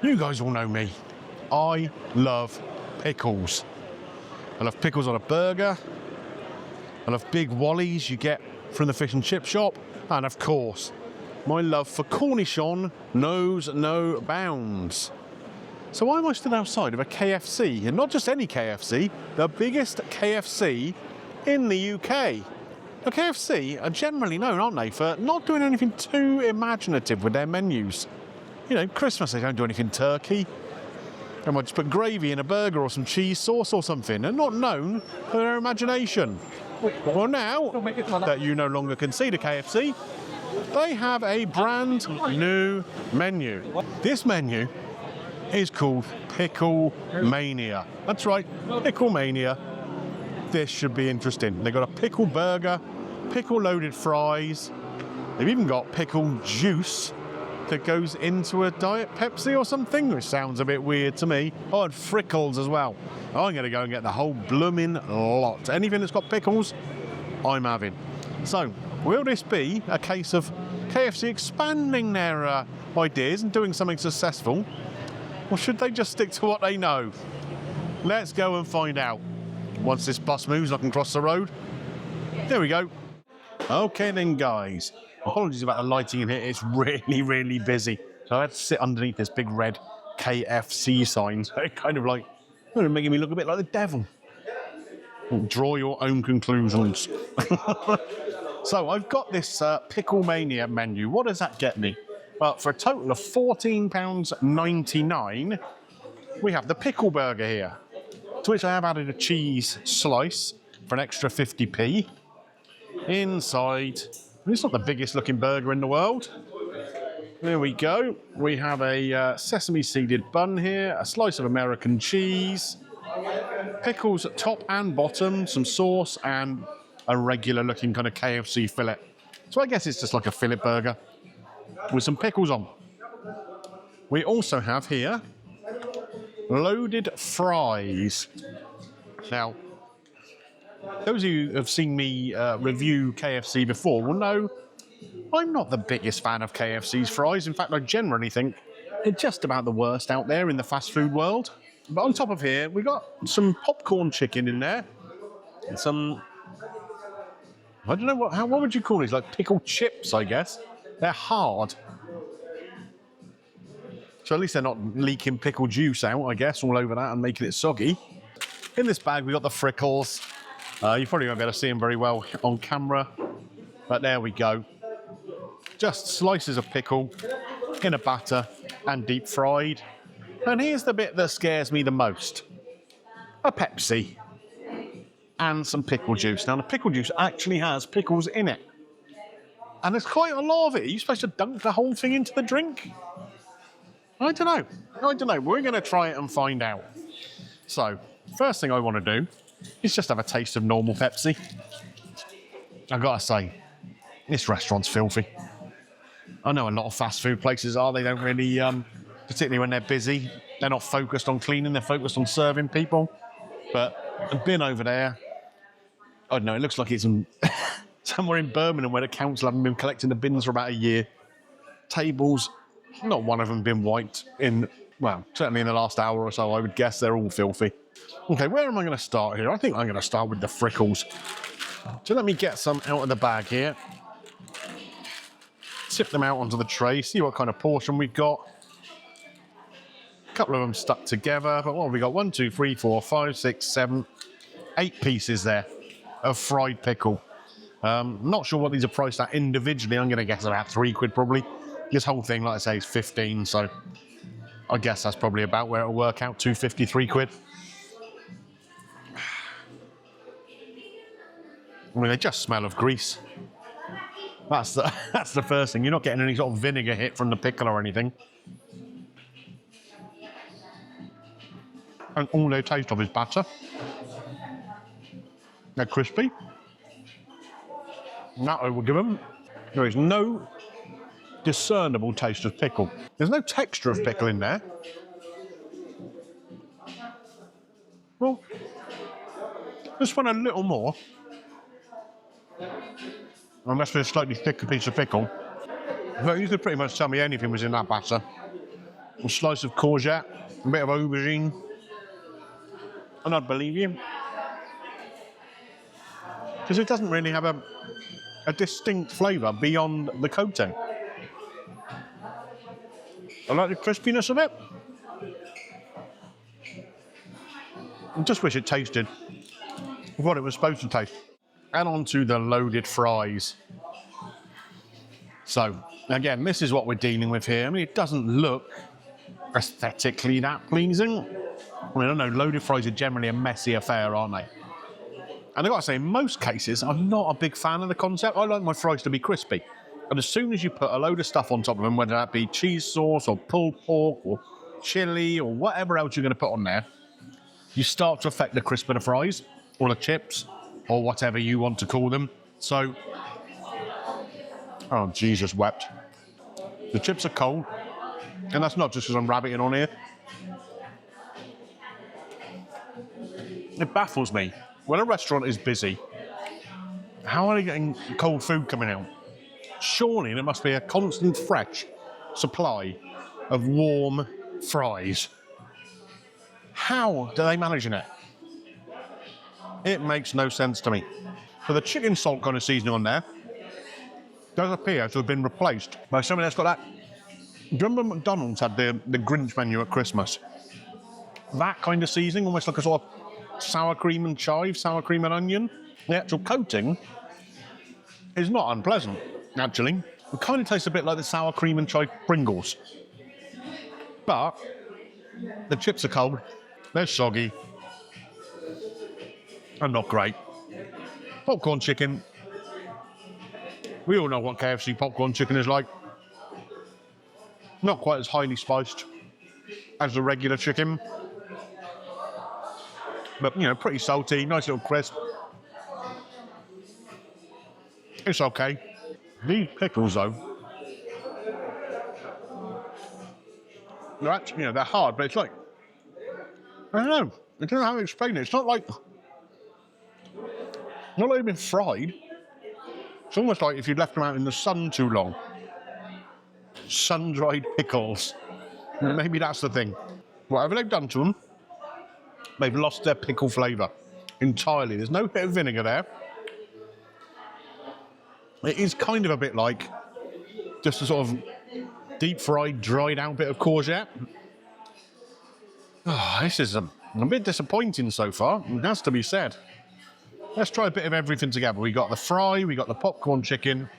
You guys all know me. I love pickles. I love pickles on a burger. I love big wallies you get from the fish and chip shop. And of course, my love for cornichon knows no bounds. So why am I stood outside of a KFC? And not just any KFC, the biggest KFC in the UK. The KFC are generally known, aren't they, for not doing anything too imaginative with their menus. You know, Christmas, they don't do anything turkey. They might just put gravy in a burger or some cheese sauce or something. They're not known for their imagination. Well, now that you no longer can see the KFC, they have a brand new menu. This menu is called Pickle Mania. That's right, Pickle Mania. This should be interesting. They've got a pickle burger, pickle loaded fries. They've even got pickle juice that goes into a Diet Pepsi or something, which sounds a bit weird to me. Oh, and frickles as well. I'm going to go and get the whole blooming lot. Anything that's got pickles, I'm having. So, will this be a case of KFC expanding their ideas and doing something successful? Or should they just stick to what they know? Let's go and find out. Once this bus moves, I can cross the road. There we go. Okay then, guys. Apologies about the lighting in here. It's really, really busy. So I had to sit underneath this big red KFC sign. So it kind of like, making me look a bit like the devil. Draw your own conclusions. So I've got this Pickle Mania menu. What does that get me? Well, for a total of £14.99, we have the pickle burger here, to which I have added a cheese slice for an extra 50p. Inside, it's not the biggest looking burger in the world. There we go. We have a sesame seeded bun here, a slice of American cheese, pickles at top and bottom, some sauce, and a regular looking kind of KFC fillet. So I guess it's just like a fillet burger with some pickles on. We also have here loaded fries. Now, those of you who have seen me review KFC before will know I'm not the biggest fan of KFC's fries. In fact, I generally think they're just about the worst out there in the fast food world. But on top of here, we got some popcorn chicken in there. And some, I don't know, what would you call these? Like pickled chips, I guess. They're hard. So at least they're not leaking pickle juice out, I guess, all over that and making it soggy. In this bag, we got the frickles. You probably won't be able to see them very well on camera, but there we go. Just slices of pickle in a batter and deep fried. And here's the bit that scares me the most. A Pepsi and some pickle juice. Now, the pickle juice actually has pickles in it. And there's quite a lot of it. Are you supposed to dunk the whole thing into the drink? I don't know. We're going to try it and find out. So, first thing I want to do is just have a taste of normal Pepsi. I've got to say, this restaurant's filthy. I know a lot of fast food places are. They don't really, particularly when they're busy, they're not focused on cleaning, they're focused on serving people. But a bin over there, I don't know, it looks like it's somewhere in Birmingham where the council haven't been collecting the bins for about a year. Tables, not one of them been wiped in, well, certainly in the last hour or so, I would guess. They're all filthy. Okay, where am I going to start here? I think I'm going to start with the frickles. So let me get some out of the bag here. Tip them out onto the tray, see what kind of portion we've got. A couple of them stuck together, but what have we got? 1, 2, 3, 4, 5, 6, 7, 8 pieces there of fried pickle. Not sure what these are priced at individually. I'm going to guess about £3 probably. This whole thing, like I say, is 15, so I guess that's probably about where it'll work out, £2.50, £3. I mean, they just smell of grease. That's the first thing. You're not getting any sort of vinegar hit from the pickle or anything. And all they taste of is batter. They're crispy. And that I will give them. There is no discernible taste of pickle. There's no texture of pickle in there. Well, just want a little more. Unless there's a slightly thicker piece of pickle. But you could pretty much tell me anything was in that batter. a slice of courgette, a bit of aubergine, and I'd believe you. Because it doesn't really have a distinct flavour beyond the coating. I like the crispiness of it. I just wish it tasted what it was supposed to taste. And on to the loaded fries. So, again, this is what we're dealing with here. I mean, it doesn't look aesthetically that pleasing. I mean, I don't know, loaded fries are generally a messy affair, aren't they? And I've got to say, in most cases, I'm not a big fan of the concept. I like my fries to be crispy. And as soon as you put a load of stuff on top of them, whether that be cheese sauce or pulled pork or chili or whatever else you're going to put on there, you start to affect the crisp of the fries or the chips or whatever you want to call them. So, oh, Jesus wept. The chips are cold. And that's not just because I'm rabbiting on here. It baffles me. When a restaurant is busy, how are they getting cold food coming out? Surely there must be a constant fresh supply of warm fries. How do they manage it? It makes no sense to me. So the chicken salt kind of seasoning on there does appear to have been replaced by something that's got that. Do you remember McDonald's had the Grinch menu at Christmas? That kind of seasoning, almost like a sort of sour cream and chive, sour cream and onion. The actual coating is not unpleasant, actually. It kind of tastes a bit like the sour cream and chive Pringles. But the chips are cold, they're soggy, and not great. Popcorn chicken. We all know what KFC popcorn chicken is like. Not quite as highly spiced as the regular chicken. But, you know, pretty salty, nice little crisp. It's okay. These pickles, though, they're actually, you know, they're hard, but it's like, I don't know. I don't know how to explain it. It's not like they've been fried. It's almost like if you'd left them out in the sun too long. Sun-dried pickles. Maybe that's the thing. Whatever they've done to them, they've lost their pickle flavour entirely. There's no bit of vinegar there. It is kind of a bit like just a sort of deep-fried, dried-out bit of courgette. Oh, this is a bit disappointing so far. It has to be said. Let's try a bit of everything together. We got the fry, we got the popcorn chicken,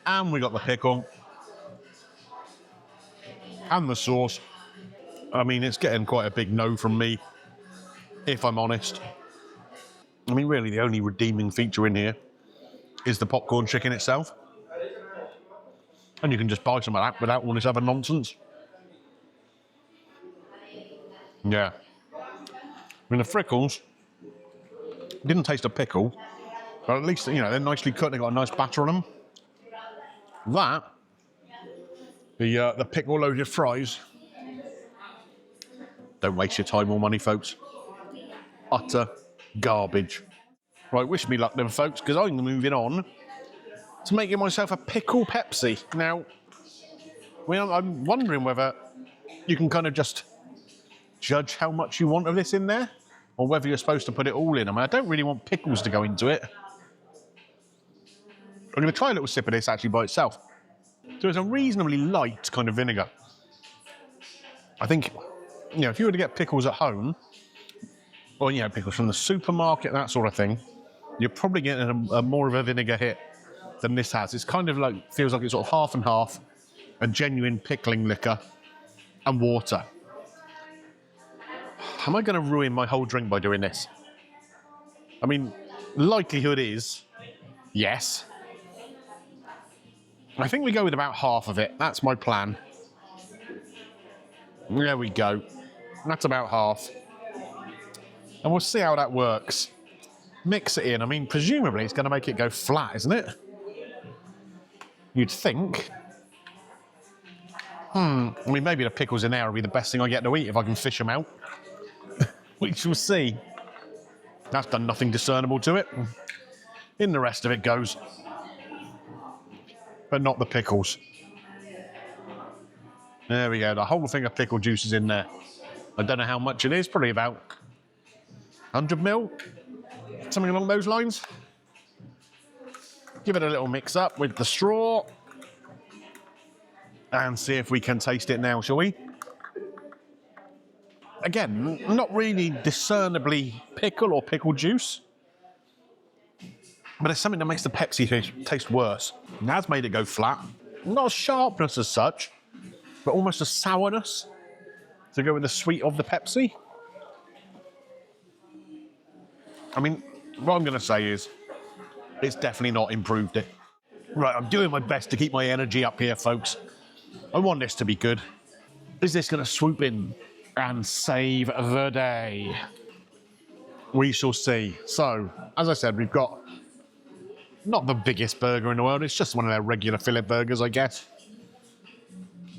and we got the pickle. And the sauce. I mean, it's getting quite a big no from me, if I'm honest. I mean, really, the only redeeming feature in here is the popcorn chicken itself. And you can just buy some of that without all this other nonsense. Yeah. I mean, the frickles didn't taste a pickle, but at least, you know, they're nicely cut. They've got a nice batter on them. That, the pickle loaded fries, don't waste your time or money, folks. Utter garbage. Right, wish me luck then, folks, because I'm moving on to making myself a pickle Pepsi. Now, I'm wondering whether you can kind of just judge how much you want of this in there, or whether you're supposed to put it all in. I mean, I don't really want pickles to go into it. I'm going to try a little sip of this actually by itself. So it's a reasonably light kind of vinegar. I think, you know, if you were to get pickles at home, or, you know, pickles from the supermarket, that sort of thing, you're probably getting a more of a vinegar hit than this has. It's kind of like, feels like it's sort of half and half, a genuine pickling liquor and water. Am I going to ruin my whole drink by doing this? I mean, likelihood is, yes. I think we go with about half of it. That's my plan. There we go. That's about half. And we'll see how that works. Mix it in. I mean, presumably it's going to make it go flat, isn't it? You'd think. I mean, maybe the pickles in there will be the best thing I get to eat if I can fish them out. We shall see. That's done nothing discernible to it. In the rest of it goes. But not the pickles. There we go. The whole thing of pickle juice is in there. I don't know how much it is. Probably about 100 ml, something along those lines. Give it a little mix up with the straw and see if we can taste it now, shall we? Again, not really discernibly pickle or pickle juice, but it's something that makes the Pepsi taste worse. It has made it go flat. Not a sharpness as such, but almost a sourness to go with the sweet of the Pepsi. I mean, what I'm going to say is it's definitely not improved it. Right, I'm doing my best to keep my energy up here, folks. I want this to be good. Is this going to swoop in and save the day? We shall see. So, as I said, we've got not the biggest burger in the world. It's just one of their regular fillet burgers, I guess.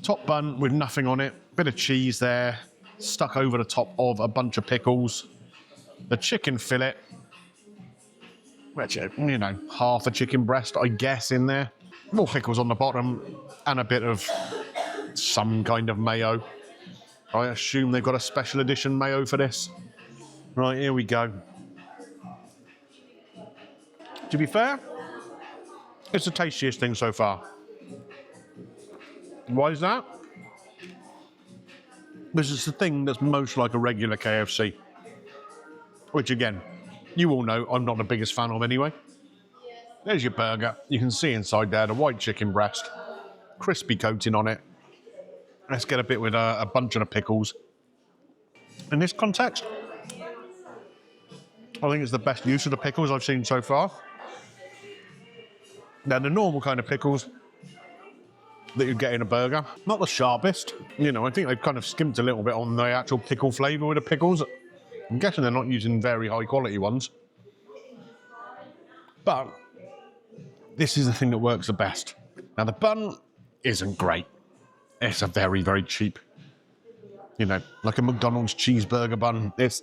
Top bun with nothing on it. Bit of cheese there, stuck over the top of a bunch of pickles. The chicken fillet, which, you know, half a chicken breast, I guess, in there. More pickles on the bottom and a bit of some kind of mayo. I assume they've got a special edition mayo for this. Right, here we go. To be fair, it's the tastiest thing so far. Why is that? Because it's the thing that's most like a regular KFC. Which, again, you all know I'm not the biggest fan of anyway. There's your burger. You can see inside there the white chicken breast. Crispy coating on it. Let's get a bit with a bunch of the pickles. In this context, I think it's the best use of the pickles I've seen so far. They're the normal kind of pickles that you'd get in a burger. Not the sharpest. You know, I think they've kind of skimped a little bit on the actual pickle flavour with the pickles. I'm guessing they're not using very high quality ones. But this is the thing that works the best. Now, the bun isn't great. It's a very, very cheap, you know, like a McDonald's cheeseburger bun. It's,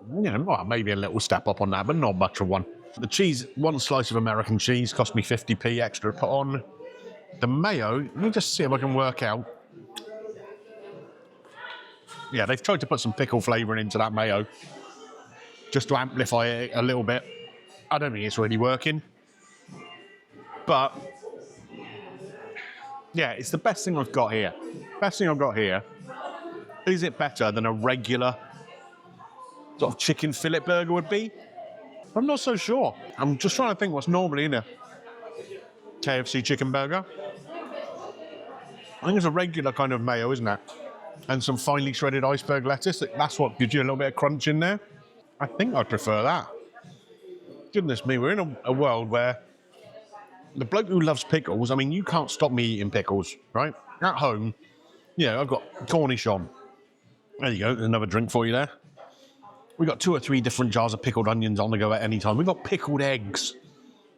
you know, well, maybe a little step up on that, but not much of one. The cheese, one slice of American cheese cost me 50p extra to put on. The mayo, let me just see if I can work out. Yeah, they've tried to put some pickle flavouring into that mayo just to amplify it a little bit. I don't think it's really working. But yeah, it's the best thing I've got here. Best thing I've got here. Is it better than a regular sort of chicken fillet burger would be? I'm not so sure. I'm just trying to think what's normally in a KFC chicken burger. I think it's a regular kind of mayo, isn't it? And some finely shredded iceberg lettuce. That's what gives you a little bit of crunch in there. I think I'd prefer that. Goodness me, we're in a world where the bloke who loves pickles, I mean, you can't stop me eating pickles, right? At home, yeah, I've got Cornish on. There you go, there's another drink for you there. We've got 2 or 3 different jars of pickled onions on the go at any time. We've got pickled eggs,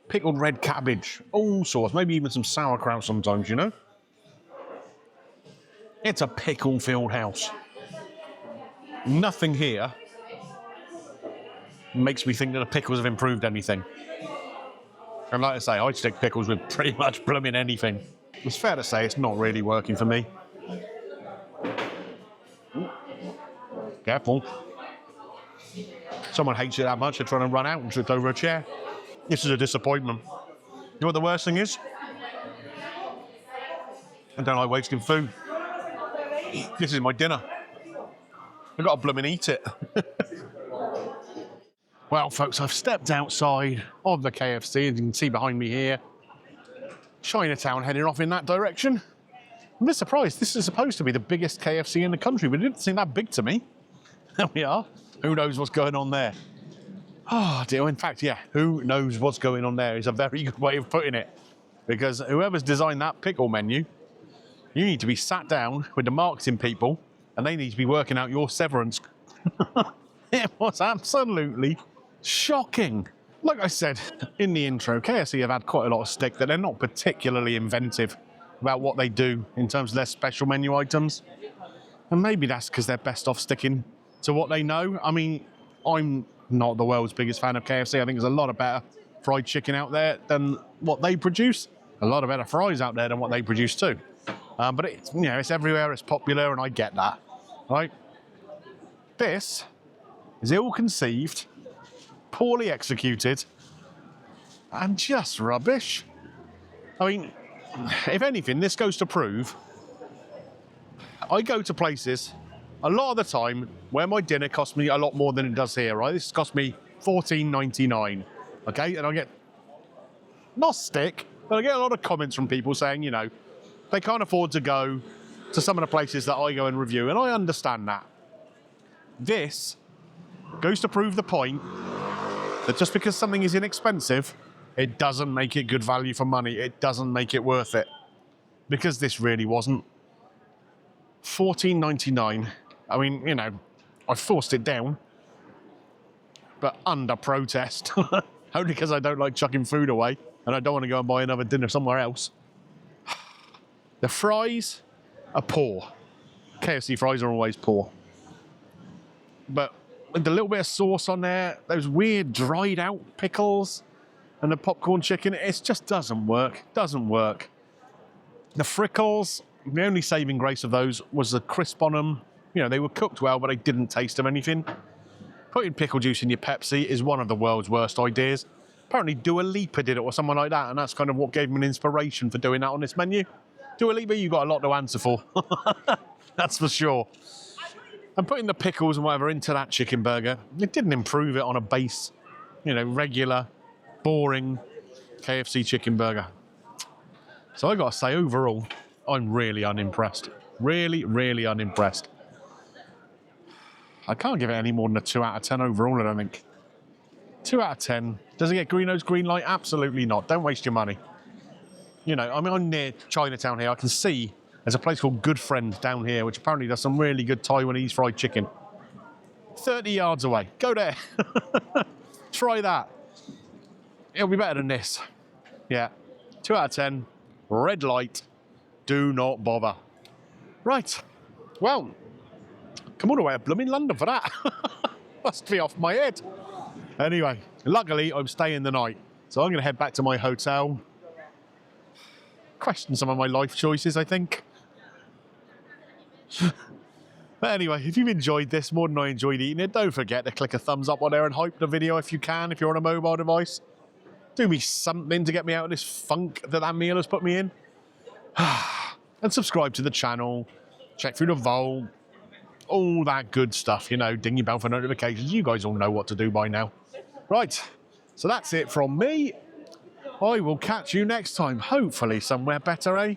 pickled red cabbage, all sorts, maybe even some sauerkraut sometimes, you know? It's a pickle-filled house. Nothing here makes me think that the pickles have improved anything. And like I say, I'd stick pickles with pretty much blooming anything. It's fair to say it's not really working for me. Careful. Someone hates it that much, they're trying to run out and trip over a chair. This is a disappointment. You know what the worst thing is? I don't like wasting food. This is my dinner. I've got to blooming eat it. Well, folks, I've stepped outside of the KFC, as you can see behind me here. Chinatown heading off in that direction. I'm a bit surprised. This is supposed to be the biggest KFC in the country, but it didn't seem that big to me. There we are. Who knows what's going on there? Oh, dear. In fact, yeah, who knows what's going on there is a very good way of putting it. Because whoever's designed that pickle menu, you need to be sat down with the marketing people and they need to be working out your severance. It was absolutely shocking. Like I said in the intro, KFC have had quite a lot of stick that they're not particularly inventive about what they do in terms of their special menu items. And maybe that's because they're best off sticking to what they know. I mean, I'm not the world's biggest fan of KFC. I think there's a lot of better fried chicken out there than what they produce. A lot of better fries out there than what they produce too. But it's, you know, it's everywhere, it's popular, and I get that, right? This is ill-conceived, poorly executed, and just rubbish. I mean, if anything, this goes to prove I go to places a lot of the time where my dinner costs me a lot more than it does here, right? This cost me $14.99, okay? And I get, not stick, but I get a lot of comments from people saying, you know, they can't afford to go to some of the places that I go and review, and I understand that. This goes to prove the point that just because something is inexpensive, it doesn't make it good value for money. It doesn't make it worth it. Because this really wasn't. $14.99. I mean, you know, I forced it down, but under protest. Only because I don't like chucking food away and I don't want to go and buy another dinner somewhere else. The fries are poor. KFC fries are always poor. But with the little bit of sauce on there, those weird dried out pickles and the popcorn chicken, it just doesn't work. Doesn't work. The frickles, the only saving grace of those was the crisp on them. You know, they were cooked well, but I didn't taste of anything. Putting pickle juice in your Pepsi is one of the world's worst ideas. Apparently Dua Lipa did it or someone like that, and that's kind of what gave me an inspiration for doing that on this menu. Dua Lipa, you got a lot to answer for. That's for sure. And putting the pickles and whatever into that chicken burger, it didn't improve it on a base, you know, regular, boring KFC chicken burger. So I got to say, overall, I'm really unimpressed. Really, really unimpressed. I can't give it any more than a 2 out of 10 overall, I don't think. 2 out of 10. Does it get Greeno's green light? Absolutely not. Don't waste your money. You know, I mean, I'm near Chinatown here. I can see there's a place called Good Friend down here, which apparently does some really good Taiwanese fried chicken. 30 yards away. Go there. Try that. It'll be better than this. Yeah. 2 out of 10. Red light. Do not bother. Right. Well, come all the way to blooming London for that. Must be off my head. Anyway, luckily I'm staying the night. So I'm going to head back to my hotel. Question some of my life choices, I think. But anyway, if you've enjoyed this more than I enjoyed eating it, don't forget to click a thumbs up on there and hype the video if you can, if you're on a mobile device. Do me something to get me out of this funk that meal has put me in. And subscribe to the channel. Check through the vault. All that good stuff, you know, ding your bell for notifications. You guys all know what to do by now. Right, so that's it from me. I will catch you next time, hopefully somewhere better, eh?